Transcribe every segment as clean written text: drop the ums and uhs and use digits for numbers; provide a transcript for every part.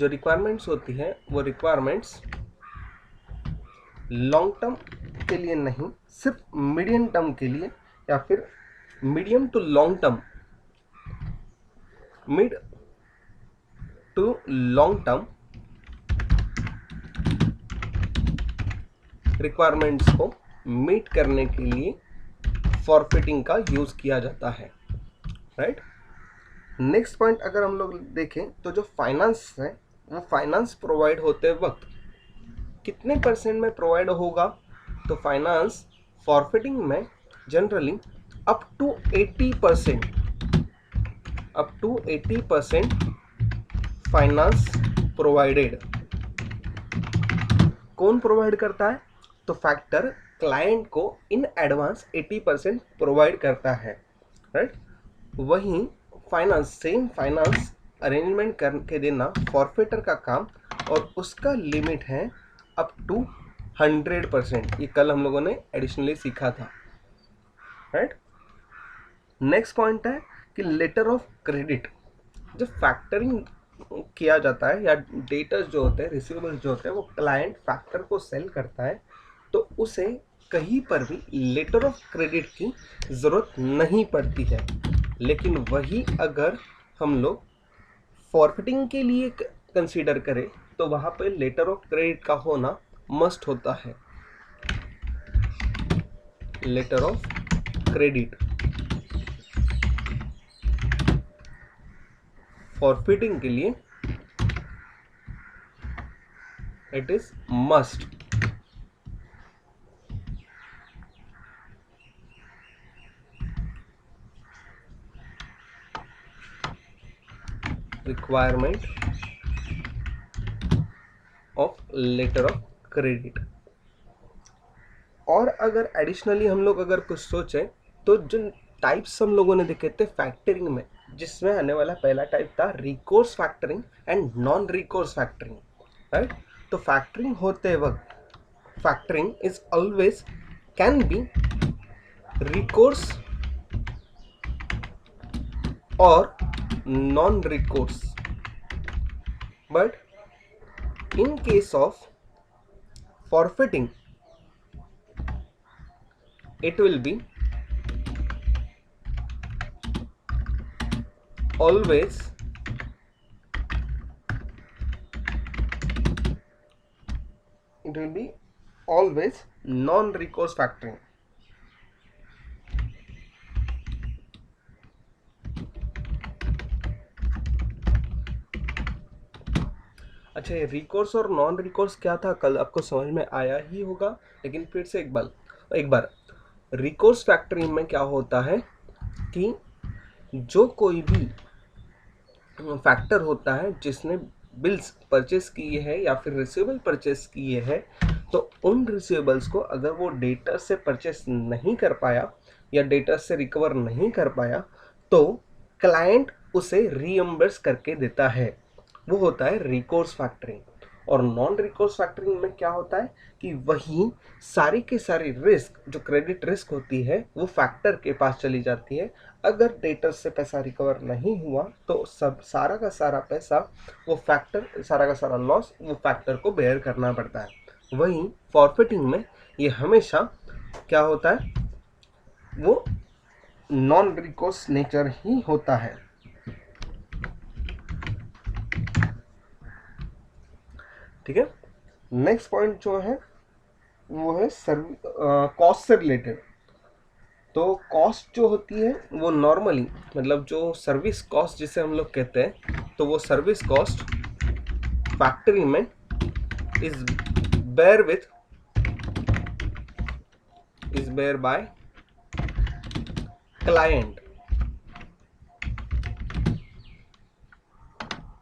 जो रिक्वायरमेंट्स होती है वो रिक्वायरमेंट्स लॉन्ग टर्म के लिए नहीं, सिर्फ मीडियम टर्म के लिए या फिर medium to long term, mid to long term requirements को मीट करने के लिए फॉरफिटिंग का यूज किया जाता है, राइट। नेक्स्ट पॉइंट अगर हम लोग देखें तो जो फाइनेंस है वो फाइनेंस प्रोवाइड होते वक्त कितने परसेंट में प्रोवाइड होगा, तो फाइनेंस फॉरफिटिंग में generally up to 80% finance provided. कौन प्रोवाइड करता है, तो फैक्टर क्लाइंट को इन एडवांस 80% प्रोवाइड करता है, राइट। वहीं सेम फाइनेंस अरेंजमेंट करके देना फॉरफिटर का काम, और उसका लिमिट है अप टू 100%। ये कल हम लोगों ने एडिशनली सीखा था, राइट। नेक्स्ट पॉइंट है कि लेटर ऑफ क्रेडिट। जब फैक्टरिंग किया जाता है या डेटर्स जो होते हैं, रिसीवेबल्स जो होते हैं, वो क्लाइंट फैक्टर को सेल करता है, तो उसे कहीं पर भी लेटर ऑफ क्रेडिट की ज़रूरत नहीं पड़ती है। लेकिन वही अगर हम लोग फॉरफिटिंग के लिए कंसीडर करें तो वहाँ पे लेटर ऑफ क्रेडिट का होना मस्ट होता है। लेटर ऑफ क्रेडिट फॉरफिटिंग के लिए it is must. Requirement of letter of credit. और अगर एडिशनली हम लोग अगर कुछ सोचें तो जो टाइप्स हम लोगों ने देखे थे फैक्टरिंग में, जिसमें आने वाला पहला टाइप था recourse factoring and non recourse factoring, right. तो फैक्टरिंग होते वक्त factoring is always can be recourse और non recourse, but in case of forfeiting it will be always non recourse factoring। अच्छा, ये रिकोर्स और नॉन रिकोर्स क्या था कल आपको समझ में आया ही होगा, लेकिन फिर से एक बार रिकोर्स फैक्टरिंग में क्या होता है कि जो कोई भी फैक्टर होता है जिसने बिल्स परचेस किए हैं या फिर रिसीवेबल परचेस किए हैं, तो उन रिसीवेबल्स को अगर वो डेटर से परचेस नहीं कर पाया या डेटर से रिकवर नहीं कर पाया तो क्लाइंट उसे रीइंबर्स करके देता है, वो होता है रिकोर्स फैक्टरिंग। और नॉन रिकोर्स फैक्टरिंग में क्या होता है कि वही सारी के सारी रिस्क जो क्रेडिट रिस्क होती है वो फैक्टर के पास चली जाती है। अगर डेटर से पैसा रिकवर नहीं हुआ तो सारा का सारा पैसा वो फैक्टर, सारा का सारा लॉस वो फैक्टर को बेयर करना पड़ता है। वहीं फॉरफिटिंग में ये हमेशा क्या होता है, वो नॉन रिकोर्स नेचर ही होता है। ठीक है। नेक्स्ट पॉइंट जो है वो है कॉस्ट से रिलेटेड। तो कॉस्ट जो होती है वो नॉर्मली, मतलब जो सर्विस कॉस्ट जिसे हम लोग कहते हैं, तो वो सर्विस कॉस्ट फैक्ट्री में is bear by client.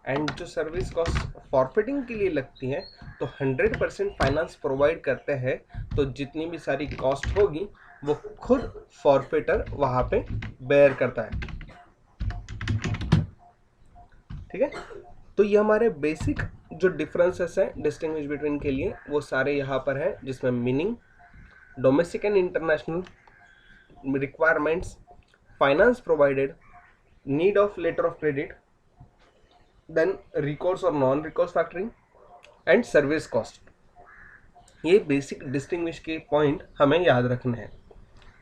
And जो सर्विस कॉस्ट फॉरफिटिंग के लिए लगती है तो 100% फाइनेंस प्रोवाइड करते हैं, तो जितनी भी सारी कॉस्ट होगी वो खुद फॉरफिटर वहां पे बेयर करता है। ठीक है। तो ये हमारे बेसिक जो डिफरेंसेस है डिस्टिंग्विश बिटवीन के लिए वो सारे यहाँ पर है, जिसमें meaning, domestic and international requirements, finance provided, need of letter of credit, then recourse और non recourse factoring and service cost. ये बेसिक डिस्टिंग्विश के पॉइंट हमें याद रखने हैं,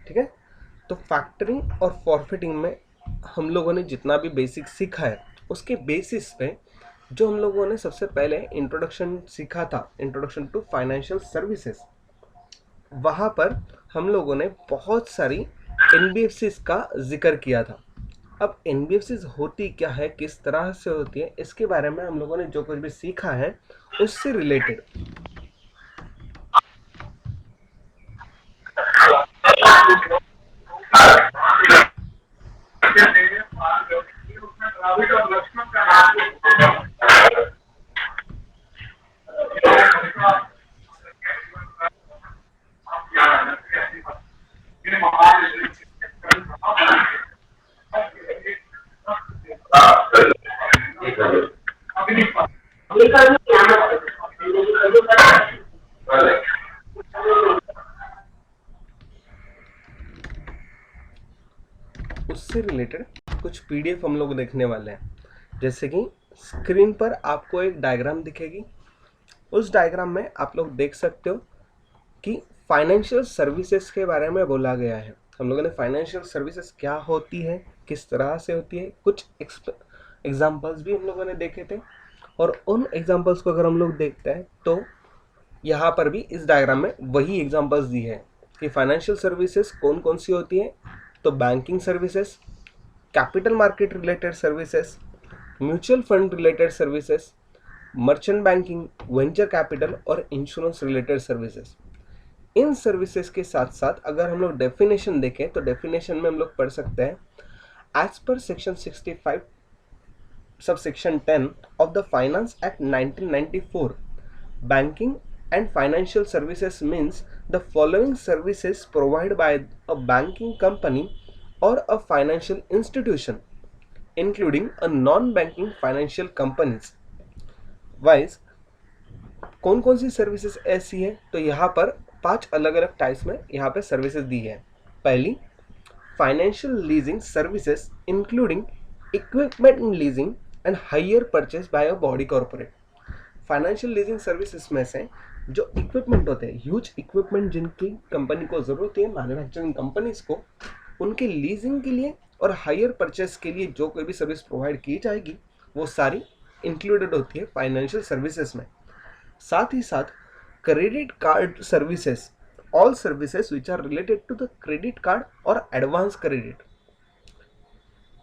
ठीक है। तो फैक्टरिंग और फॉरफिटिंग में हम लोगों ने जितना भी बेसिक सीखा है उसके बेसिस पे जो हम लोगों ने सबसे पहले इंट्रोडक्शन सीखा था, इंट्रोडक्शन टू फाइनेंशियल सर्विसेज, वहाँ पर हम लोगों ने बहुत सारी एनबीएफसीज का जिक्र किया था। अब एनबीएफसीज होती क्या है, किस तरह से होती है, इसके बारे में हम लोगों ने जो कुछ भी सीखा है उससे रिलेटेड उससे रिलेटेड कुछ पीडीएफ हम लोग देखने वाले हैं। जैसे कि स्क्रीन पर आपको एक डायग्राम दिखेगी, उस डायग्राम में आप लोग देख सकते हो कि फाइनेंशियल सर्विसेज के बारे में बोला गया है। हम लोगों ने फाइनेंशियल सर्विसेज क्या होती है, किस तरह से होती है, कुछ एग्जांपल्स भी हम लोगों ने देखे थे। और उन एग्जांपल्स को अगर हम लोग देखते हैं तो यहाँ पर भी इस डायग्राम में वही एग्जांपल्स दी है कि फाइनेंशियल सर्विसेज कौन कौन सी होती है। तो banking services, capital market related services, mutual fund related services, merchant banking, venture capital और इंश्योरेंस रिलेटेड सर्विसेज। इन सर्विसेज के साथ साथ अगर हम लोग डेफिनेशन देखें तो डेफिनेशन में हम लोग पढ़ सकते हैं, as per section 65 subsection 10 of the Finance Act 1994, banking and financial services means the following services provided by a banking company or a financial institution, including a non-banking financial companies. Wise कौन कौन सी services ऐसी है, तो यहाँ पर 5 अलग अलग types में यहाँ पे सर्विसेज दी है। पहली, financial leasing services including equipment leasing and hire purchase by a body corporate. Financial leasing services में से जो इक्विपमेंट होते हैं, ह्यूज इक्विपमेंट जिनकी कंपनी को ज़रूरत है, मैन्युफैक्चरिंग कंपनीज को, उनके लीजिंग के लिए और हायर परचेज के लिए जो कोई भी सर्विस प्रोवाइड की जाएगी वो सारी इंक्लूडेड होती है फाइनेंशियल सर्विसेज में। साथ ही साथ credit card services, all services which are related to the credit card और advance credit.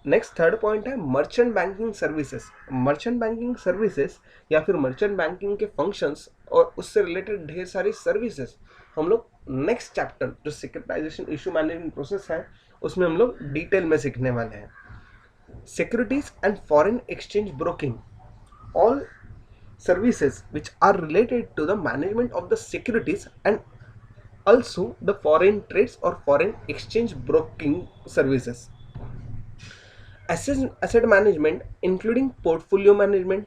Next third point है merchant banking services. Merchant banking services या फिर मर्चेंट बैंकिंग के फंक्शंस और उससे रिलेटेड ढेर सारी सर्विसेज हम लोग नेक्स्ट चैप्टर जो सिक्योरिटाइजेशन इशू मैनेजमेंट प्रोसेस है उसमें हम लोग डिटेल में सीखने वाले हैं। Securities and foreign exchange broking, all services which are related to the management of the securities and also the foreign trades or foreign exchange broking services. Asset management including portfolio management,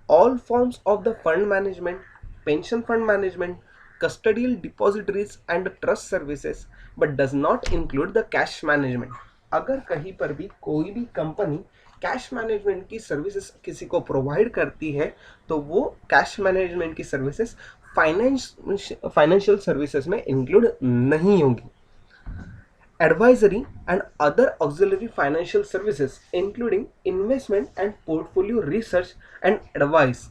all forms of the fund management, pension fund management, custodial depositories and trust services, but does not include the cash management. अगर कहीं पर भी कोई भी company cash management की services किसी को provide करती है तो वो कैश मैनेजमेंट की सर्विसेज फाइनेंशियल सर्विसेज में इंक्लूड नहीं होंगी। Advisory and other auxiliary financial services including investment and portfolio research and advice।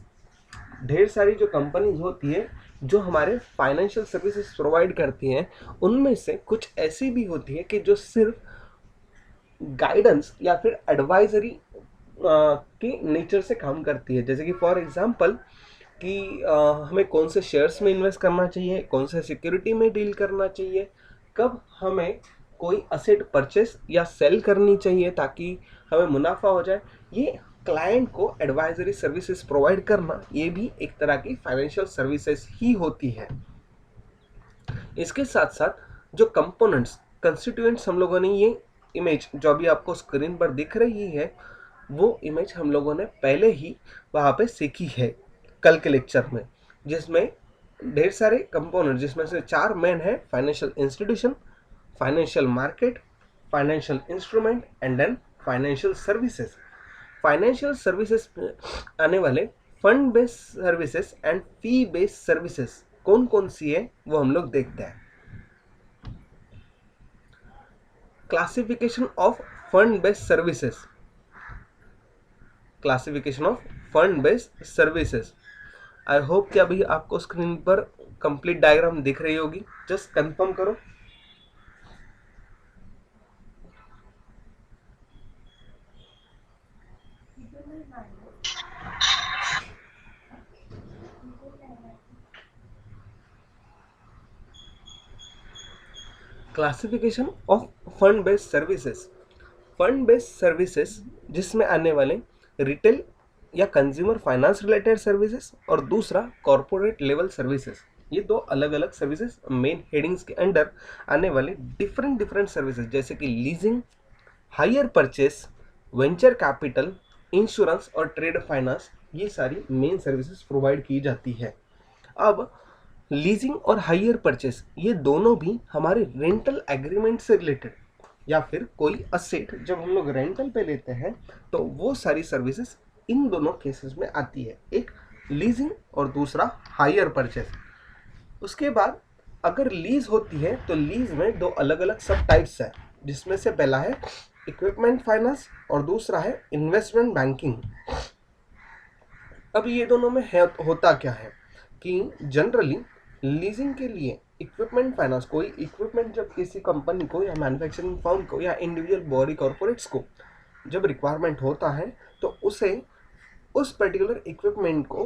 ढेर सारी जो कंपनीज होती है जो हमारे फाइनेंशियल सर्विसेज प्रोवाइड करती हैं उनमें से कुछ ऐसी भी होती है कि जो सिर्फ गाइडेंस या फिर एडवाइजरी के नेचर से काम करती है। जैसे कि फॉर एग्जांपल कि हमें कौन से शेयर्स में इन्वेस्ट करना चाहिए, कौन से सिक्योरिटी में डील करना चाहिए, कब हमें कोई असेट परचेस या सेल करनी चाहिए ताकि हमें मुनाफा हो जाए, ये क्लाइंट को एडवाइजरी सर्विसेज प्रोवाइड करना ये भी एक तरह की फाइनेंशियल सर्विसेज ही होती है। इसके साथ साथ जो कंपोनेंट्स कंस्टिट्यूएंट्स हम लोगों ने ये इमेज जो अभी आपको स्क्रीन पर दिख रही है वो इमेज हम लोगों ने पहले ही वहाँ पे सीखी है कल के लेक्चर में, जिसमें ढेर सारे कंपोनेंट जिसमें से 4 मेन है, financial institution, financial market, financial instrument and then financial services. Financial services में आने वाले fund based services and fee based services कौन कौन सी है वो हम लोग देखते हैं। Classification of fund based services, classification of fund based services. I hope कि अभी आपको स्क्रीन पर कंप्लीट डायग्राम दिख रही होगी, जस्ट कंफर्म करो। Classification of fund based services, fund based services जिसमें आने वाले रिटेल या कंज्यूमर फाइनेंस रिलेटेड सर्विसेज और दूसरा कॉर्पोरेट लेवल सर्विसेज, ये दो अलग अलग सर्विसेज मेन हेडिंग्स के अंडर आने वाले डिफरेंट सर्विसेज जैसे कि leasing, hire purchase, venture capital, insurance और ट्रेड फाइनेंस, ये सारी मेन सर्विसेज प्रोवाइड की जाती है। अब लीजिंग और हायर परचेस ये दोनों भी हमारे रेंटल एग्रीमेंट से रिलेटेड या फिर कोई असेट जब हम लोग रेंटल पे लेते हैं तो वो सारी सर्विसेज इन दोनों केसेस में आती है, एक लीजिंग और दूसरा हायर परचेस। उसके बाद अगर लीज होती है तो लीज में दो अलग अलग सब टाइप्स है, जिसमें से पहला है इक्विपमेंट फाइनेंस और दूसरा है इन्वेस्टमेंट बैंकिंग। अब ये दोनों में होता क्या है कि जनरली लीजिंग के लिए इक्विपमेंट फाइनेंस, कोई इक्विपमेंट जब किसी कंपनी को या मैन्युफैक्चरिंग फर्म को या इंडिविजुअल बॉडी कॉर्पोरेट्स को जब रिक्वायरमेंट होता है तो उसे उस पर्टिकुलर इक्विपमेंट को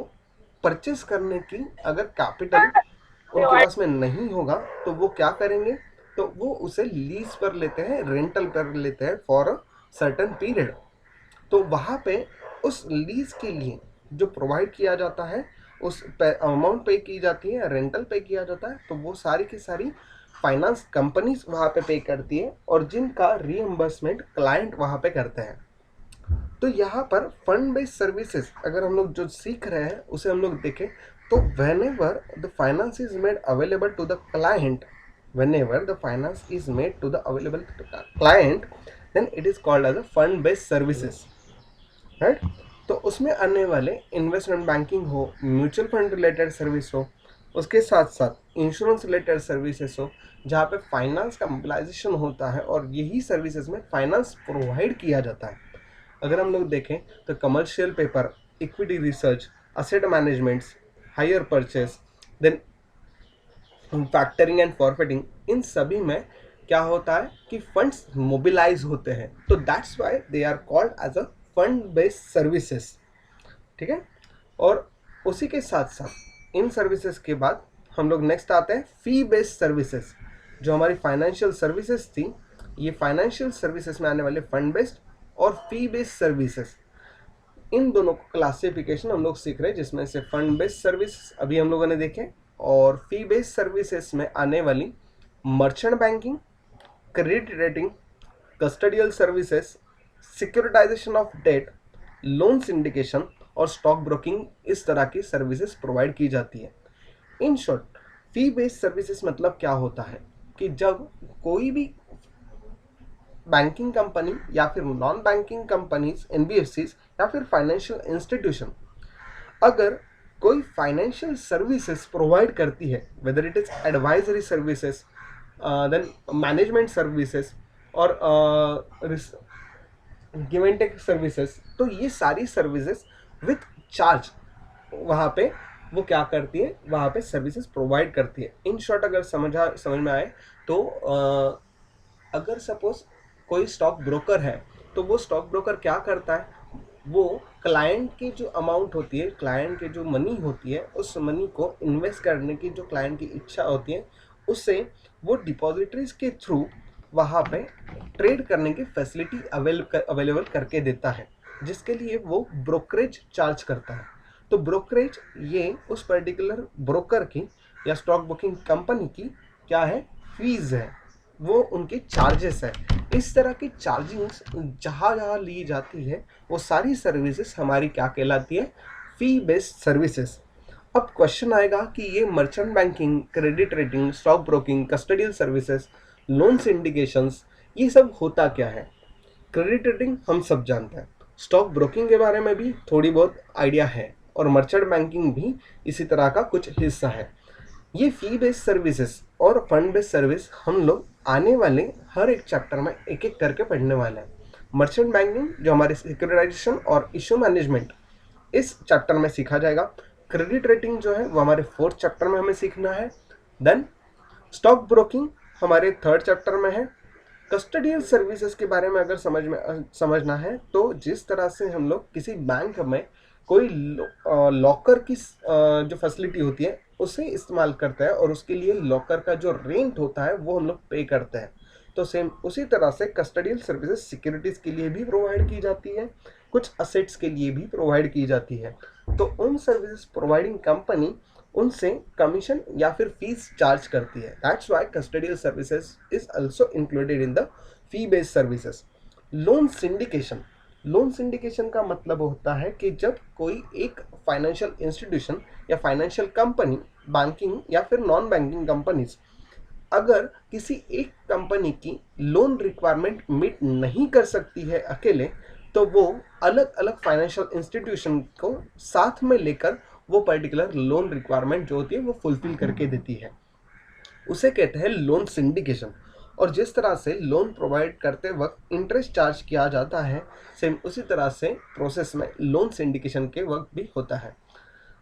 परचेस करने की अगर कैपिटल उनके पास में नहीं होगा तो वो क्या करेंगे, तो वो उसे लीज पर लेते हैं, रेंटल पर लेते हैं फॉर अ सर्टेन पीरियड। तो वहाँ पे उस लीज के लिए जो प्रोवाइड किया जाता है उस अमाउंट पे की जाती है, रेंटल पे किया जाता है, तो वो सारी की सारी फाइनेंस कंपनीज वहाँ पे करती है और जिनका रीएम्बर्समेंट क्लाइंट वहाँ पे करते हैं। तो यहाँ पर फंड बेस्ड सर्विसेज अगर हम लोग जो सीख रहे हैं उसे हम लोग देखें तो whenever the finance is made available to the client, whenever the finance is made to the available to the client, then it is called as a fund based services, right? तो उसमें आने वाले इन्वेस्टमेंट बैंकिंग हो, mutual fund related service हो, उसके साथ साथ insurance related services हो, जहाँ पे फाइनेंस का मोबिलाइजेशन होता है और यही सर्विसेज में फाइनेंस प्रोवाइड किया जाता है। अगर हम लोग देखें तो commercial paper, equity research, asset managements, hire purchase, then factoring and forfaiting, इन सभी में क्या होता है कि फंड्स मोबिलाइज होते हैं, तो that's why they are called as a fund based services. ठीक है, और उसी के साथ साथ इन सर्विसेज के बाद हम लोग नेक्स्ट आते हैं फी बेस्ड सर्विसेज। जो हमारी फाइनेंशियल सर्विसेज थी, ये फाइनेंशियल सर्विसेज में आने वाले फंड बेस्ड और फी बेस्ड सर्विसेज, इन दोनों को क्लासिफिकेशन हम लोग सीख रहे हैं, जिसमें से फंड बेस्ड सर्विस अभी हम लोगों ने देखे और फी बेस्ड सर्विसेज में आने वाली merchant banking, credit rating, custodial services, securitization of debt, loan syndication और स्टॉक ब्रोकिंग, इस तरह की सर्विसेज प्रोवाइड की जाती है। In short fee based services मतलब क्या होता है कि जब कोई भी बैंकिंग कंपनी या फिर नॉन बैंकिंग कंपनीज, एनबीएफसीज या फिर फाइनेंशियल इंस्टीट्यूशन अगर कोई फाइनेंशियल सर्विसेज प्रोवाइड करती है, whether it is advisory services, then management services और गिव एंड टेक सर्विसेज, तो ये सारी सर्विसेज विथ चार्ज वहाँ पे वो क्या करती है, वहाँ पे सर्विसेज प्रोवाइड करती है। इन शॉर्ट अगर समझ में आए तो अगर सपोज कोई स्टॉक ब्रोकर है तो वो स्टॉक ब्रोकर क्या करता है, वो क्लाइंट की जो अमाउंट होती है, क्लाइंट की जो मनी होती है, उस मनी को इन्वेस्ट करने की जो क्लाइंट की इच्छा होती है उससे वो डिपॉजिटरीज के थ्रू वहाँ पे ट्रेड करने की फैसिलिटी अवेलेबल करके देता है, जिसके लिए वो ब्रोकरेज चार्ज करता है। तो ब्रोकरेज ये उस पर्टिकुलर ब्रोकर की या स्टॉक बुकिंग कंपनी की क्या है, फीस है, वो उनके चार्जेस है। इस तरह की चार्जिंग्स जहाँ जहाँ ली जाती है वो सारी सर्विसेज हमारी क्या कहलाती है, फी बेस्ड सर्विसेज। अब क्वेश्चन आएगा कि ये merchant banking, credit rating, stock broking, custodial services, loan syndications, ये सब होता क्या है। क्रेडिट रेटिंग हम सब जानते हैं, स्टॉक ब्रोकिंग के बारे में भी थोड़ी बहुत आइडिया है, और मर्चेंट बैंकिंग भी इसी तरह का कुछ हिस्सा है। ये फी बेस्ड सर्विसेज और फंड बेस्ड सर्विस हम लोग आने वाले हर एक चैप्टर में एक एक करके पढ़ने वाले हैं। मर्चेंट बैंकिंग जो हमारे सिक्योरिटाइजेशन और इशू मैनेजमेंट इस चैप्टर में सीखा जाएगा। क्रेडिट रेटिंग जो है वो हमारे 4th चैप्टर में हमें सीखना है। देन स्टॉक ब्रोकिंग हमारे 3rd चैप्टर में है। कस्टडियल सर्विसेज के बारे में अगर समझना है तो जिस तरह से हम लोग किसी बैंक में कोई लॉकर की जो फैसिलिटी होती है उसे इस्तेमाल करते हैं और उसके लिए लॉकर का जो रेंट होता है वो हम लोग पे करते हैं, तो सेम उसी तरह से कस्टडियल सर्विसेज सिक्योरिटीज के लिए भी प्रोवाइड की जाती है, कुछ असेट्स के लिए भी प्रोवाइड की जाती है। तो उन सर्विसेज प्रोवाइडिंग कंपनी उनसे कमीशन या फिर फीस चार्ज करती है। That's why custodial services is also included in the fee based services. Loan syndication, loan syndication का मतलब होता है कि जब कोई एक फाइनेंशियल इंस्टीट्यूशन या फाइनेंशियल कंपनी, बैंकिंग या फिर नॉन बैंकिंग कंपनीज अगर किसी एक कंपनी की लोन रिक्वायरमेंट मीट नहीं कर सकती है अकेले, तो वो अलग अलग फाइनेंशियल इंस्टीट्यूशन को साथ में लेकर वो पर्टिकुलर लोन रिक्वायरमेंट जो होती है वो फुलफिल करके देती है, उसे कहते हैं लोन सिंडिकेशन। और जिस तरह से लोन प्रोवाइड करते वक्त इंटरेस्ट चार्ज किया जाता है, सेम उसी तरह से प्रोसेस में लोन सिंडिकेशन के वक्त भी होता है।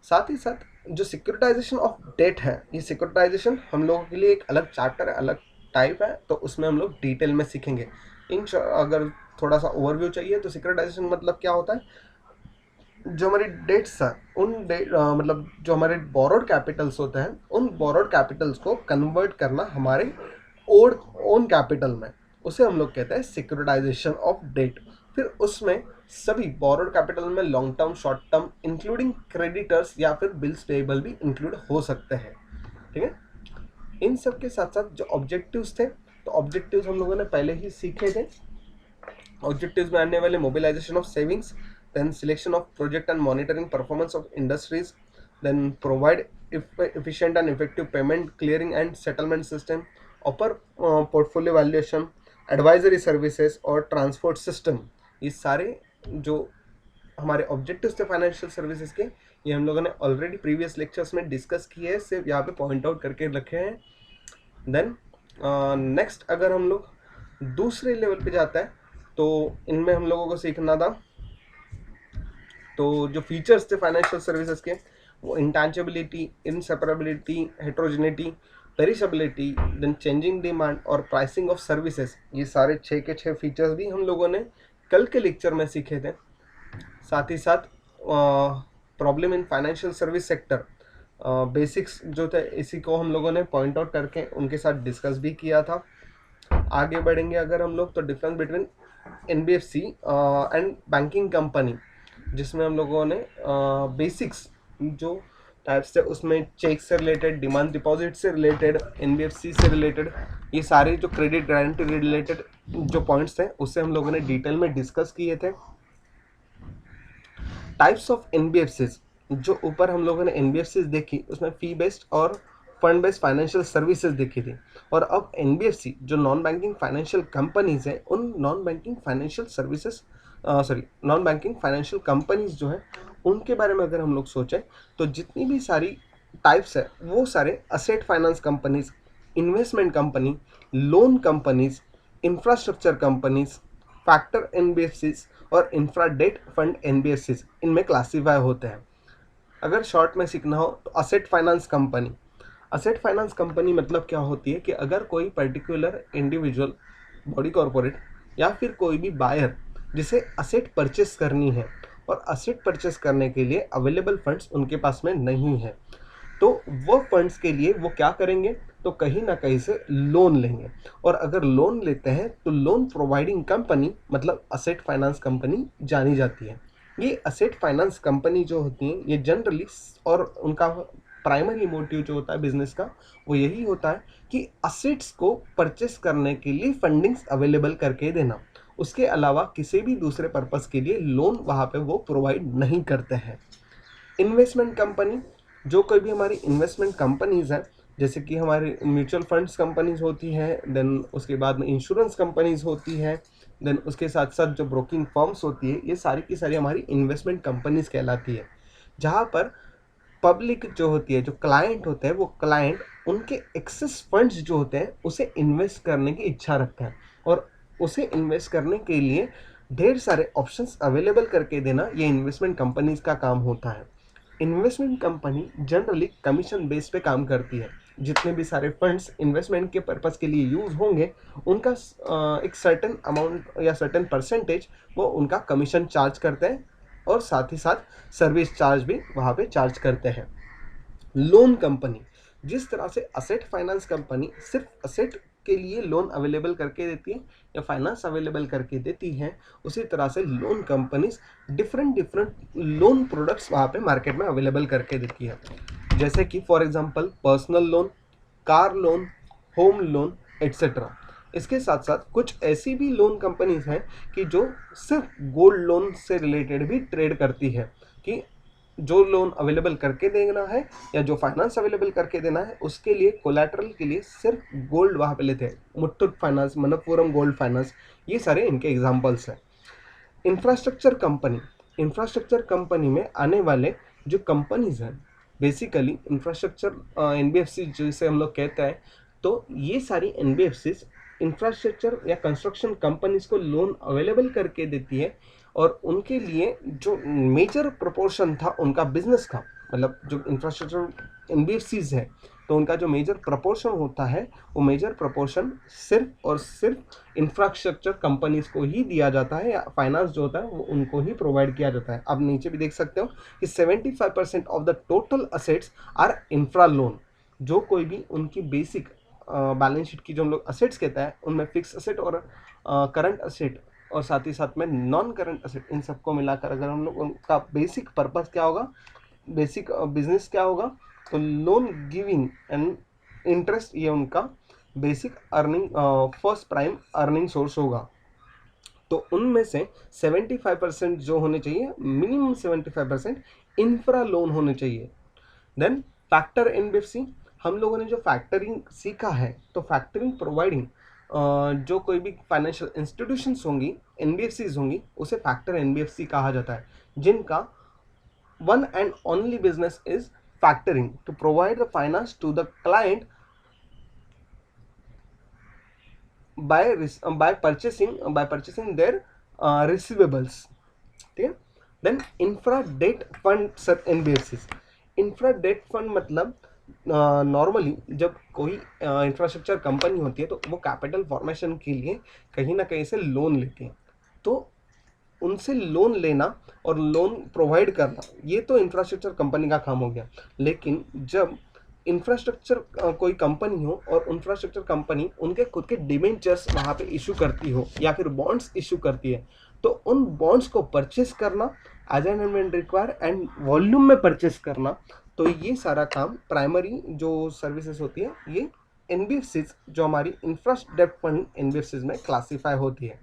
साथ ही साथ जो सिक्योरिटाइजेशन ऑफ डेट है, ये सिक्योरिटाइजेशन हम लोगों के लिए एक अलग चैप्टर है, अलग टाइप है, तो उसमें हम लोग डिटेल में सीखेंगे। अगर थोड़ा सा ओवरव्यू चाहिए तो सिक्योरिटाइजेशन मतलब क्या होता है, जो हमारी डेट्स है मतलब जो हमारे बोरोड कैपिटल्स होते हैं उन बोरोड कैपिटल्स को कन्वर्ट करना हमारे ओन कैपिटल में, उसे हम लोग कहते हैं सिक्योरिटाइजेशन ऑफ डेट। फिर उसमें सभी बोरोड कैपिटल में long term, short term, including creditors या फिर बिल्स पेएबल भी इंक्लूड हो सकते हैं। ठीक है, इन सब के साथ साथ जो ऑब्जेक्टिव्स थे, तो ऑब्जेक्टिव्स हम लोगों ने पहले ही सीखे थे। ऑब्जेक्टिव्स में आने वाले mobilization of savings, then selection of project and monitoring performance of industries, then provide efficient and effective payment clearing and settlement system, offer portfolio valuation, advisory services और ट्रांसपोर्ट सिस्टम। ये सारे जो हमारे ऑब्जेक्टिव्स थे financial services के, ये हम लोगों ने ऑलरेडी प्रीवियस लेक्चर्स में डिस्कस किए हैं, सिर्फ यहाँ पे पॉइंट आउट करके रखे हैं। देन नेक्स्ट अगर हम लोग दूसरे लेवल पे जाता है तो इनमें हम लोगों को सीखना था, तो जो फीचर्स थे फाइनेंशियल सर्विसेज के वो इंटैंजिबिलिटी, inseparability, heterogeneity, perishability, then changing demand और प्राइसिंग ऑफ सर्विसेज, ये सारे 6 के 6 फीचर्स भी हम लोगों ने कल के लेक्चर में सीखे थे। साथ ही साथ problem in financial service sector basics जो थे इसी को हम लोगों ने पॉइंट आउट करके उनके साथ डिस्कस भी किया था। आगे बढ़ेंगे अगर हम लोग तो difference between NBFC and banking company, जिसमें हम लोगों ने बेसिक्स जो टाइप्स थे उसमें चेक से रिलेटेड, डिमांड डिपॉजिट से रिलेटेड, एनबीएफसी से रिलेटेड, ये सारे जो क्रेडिट गारंटी रिलेटेड जो पॉइंट्स थे उससे हम लोगों ने डिटेल में डिस्कस किए थे। टाइप्स ऑफ एनबीएफसीज, जो ऊपर हम लोगों ने एनबीएफसीज देखी उसमें फी बेस्ड और फंड बेस्ड फाइनेंशियल सर्विसेज देखी थी, और अब एनबीएफसी जो नॉन बैंकिंग फाइनेंशियल कंपनीज हैं उन non banking financial services non banking financial companies जो है उनके बारे में अगर हम लोग सोचें तो जितनी भी सारी टाइप्स है वो सारे asset finance companies, investment company, loan companies, infrastructure companies, factor NBFCs और इंफ्रा डेट फंड एनबीएफसीज इनमें क्लासीफाई होते हैं। अगर शॉर्ट में सीखना हो तो asset finance company, asset finance company मतलब क्या होती है कि अगर कोई पर्टिकुलर इंडिविजुअल, बॉडी कॉर्पोरेट या फिर कोई भी बायर जिसे असेट परचेस करनी है और असेट परचेस करने के लिए अवेलेबल फंड्स उनके पास में नहीं है, तो वो फंड्स के लिए वो क्या करेंगे, तो कहीं ना कहीं से लोन लेंगे, और अगर लोन लेते हैं तो लोन प्रोवाइडिंग कंपनी मतलब असेट फाइनेंस कंपनी जानी जाती है। ये असेट फाइनेंस कंपनी जो होती हैं ये जनरली, और उनका प्राइमरी मोटिव जो होता है बिजनेस का वो यही होता है कि असेट्स को परचेस करने के लिए फंडिंग्स अवेलेबल करके देना, उसके अलावा किसी भी दूसरे पर्पस के लिए लोन वहाँ पे वो प्रोवाइड नहीं करते हैं। इन्वेस्टमेंट कंपनी, जो कोई भी हमारी इन्वेस्टमेंट कंपनीज हैं जैसे कि हमारी म्यूचुअल फंड्स कंपनीज होती हैं, देन उसके बाद में इंश्योरेंस कंपनीज होती हैं, देन उसके साथ साथ जो ब्रोकिंग फर्म्स होती है, ये सारी की सारी हमारी इन्वेस्टमेंट कंपनीज कहलाती है, जहाँ पर पब्लिक जो होती है, जो क्लाइंट होते हैं, वो क्लाइंट उनके एक्सेस फंड्स जो होते हैं उसे इन्वेस्ट करने की इच्छा रखता है, और उसे इन्वेस्ट करने के लिए ढेर सारे ऑप्शंस अवेलेबल करके देना ये इन्वेस्टमेंट कंपनीज का काम होता है। Investment company generally commission base पे काम करती है। जितने भी सारे फंड्स इन्वेस्टमेंट के पर्पस के लिए यूज़ होंगे, उनका एक सर्टेन अमाउंट या सर्टेन परसेंटेज वो उनका कमीशन चार्ज करते हैं, और साथ ही साथ सर्विस चार्ज भी वहाँ पे चार्ज करते हैं। लोन कंपनी, जिस तरह से असेट फाइनेंस कंपनी सिर्फ असेट के लिए लोन अवेलेबल करके देती है या फाइनेंस अवेलेबल करके देती है, उसी तरह से loan companies different different loan products वहाँ पे मार्केट में अवेलेबल करके देती है। जैसे कि for example personal loan, car loan, home loan etcetera. इसके साथ साथ कुछ ऐसी भी लोन कंपनीज हैं कि जो सिर्फ गोल्ड लोन से रिलेटेड भी ट्रेड करती है, कि जो लोन अवेलेबल करके देना है या जो फाइनेंस अवेलेबल करके देना है, उसके लिए कोलैटरल के लिए सिर्फ गोल्ड वहाँ पे लेते हैं। Muthoot finance, Manappuram gold finance, ये सारे इनके एग्जांपल्स हैं। इंफ्रास्ट्रक्चर कंपनी, इंफ्रास्ट्रक्चर कंपनी में आने वाले जो कंपनीज हैं, बेसिकली इंफ्रास्ट्रक्चर एनबीएफसी जिसे हम लोग कहते हैं, तो ये सारी एनबीएफसी इंफ्रास्ट्रक्चर या कंस्ट्रक्शन कंपनीज को लोन अवेलेबल करके देती है, और उनके लिए जो मेजर प्रोपोर्शन था उनका बिजनेस का, मतलब जो इंफ्रास्ट्रक्चर एनबीएफसीज है, तो उनका जो मेजर प्रपोर्शन होता है, वो मेजर प्रपोर्शन सिर्फ और सिर्फ इंफ्रास्ट्रक्चर कंपनीज को ही दिया जाता है, या फाइनेंस जो होता है वो उनको ही प्रोवाइड किया जाता है। आप नीचे भी देख सकते हो कि 75% of the total assets are infra loan. जो कोई भी उनकी बेसिक बैलेंस शीट की जो हम लोग असेट्स कहते हैं, उनमें फिक्स असेट और करंट असेट और साथ ही साथ में नॉन करंट असेट, इन सबको मिलाकर अगर हम लोग उनका बेसिक पर्पस क्या होगा, बेसिक बिजनेस क्या होगा, तो लोन गिविंग एंड इंटरेस्ट, ये उनका basic earning, first prime earning source होगा। तो उनमें से 75% जो होने चाहिए, मिनिमम 75% इंफ्रा लोन होने चाहिए। देन फैक्टर एनबीएफसी, हम लोगों ने जो फैक्टरिंग सीखा है, तो फैक्टरिंग प्रोवाइडिंग जो कोई भी फाइनेंशियल इंस्टीट्यूशंस होंगी, एनबीएफसीज होंगी, उसे फैक्टर एनबीएफसी कहा जाता है, जिनका one and only business is factoring, to provide the finance to the client by purchasing their receivables, ठीक है। Then infra debt fund sir NBFC, infra debt fund मतलब नॉर्मली जब कोई इंफ्रास्ट्रक्चर कंपनी होती है, तो वो कैपिटल फॉर्मेशन के लिए कहीं ना कहीं से लोन लेती है, तो उनसे लोन लेना और लोन प्रोवाइड करना, ये तो इंफ्रास्ट्रक्चर कंपनी का काम हो गया। लेकिन जब इंफ्रास्ट्रक्चर कोई कंपनी हो और इंफ्रास्ट्रक्चर कंपनी उनके खुद के डिबेंचर्स वहाँ पे इशू करती हो या फिर बॉन्ड्स इशू करती है, तो उन बॉन्ड्स को परचेस करना as an end require and volume में परचेस करना, तो ये सारा काम प्राइमरी जो सर्विसेज होती है, ये एनबीएफसीज जो हमारी इंफ्रास्ट्रक्चर फंड एनबीएफसीज में क्लासीफाई होती है।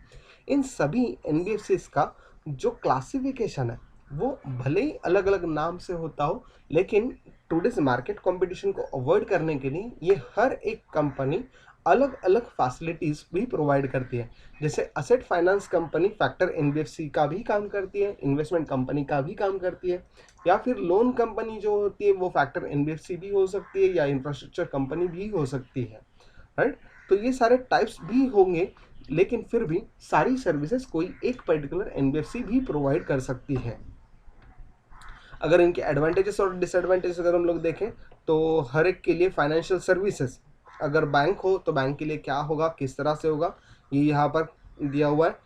इन सभी एनबीएफसीज का जो क्लासिफिकेशन है, वो भले ही अलग अलग नाम से होता हो, लेकिन टुडेज मार्केट कंपटीशन को अवॉइड करने के लिए ये हर एक कंपनी अलग अलग फैसिलिटीज भी प्रोवाइड करती है। जैसे asset finance company factor NBFC का भी काम करती है, इन्वेस्टमेंट कंपनी का भी काम करती है, या फिर लोन कंपनी जो होती है वो फैक्टर एनबीएफसी भी हो सकती है या इंफ्रास्ट्रक्चर कंपनी भी हो सकती है, राइट। तो ये सारे टाइप्स भी होंगे, लेकिन फिर भी सारी सर्विसेज कोई एक पर्टिकुलर एनबीएफसी भी प्रोवाइड कर सकती है। अगर इनके एडवांटेजेस और डिसएडवांटेजेस अगर हम लोग देखें, तो हर एक के लिए फाइनेंशियल सर्विसेज, अगर बैंक हो तो बैंक के लिए क्या होगा, किस तरह से होगा, ये यहाँ पर दिया हुआ है।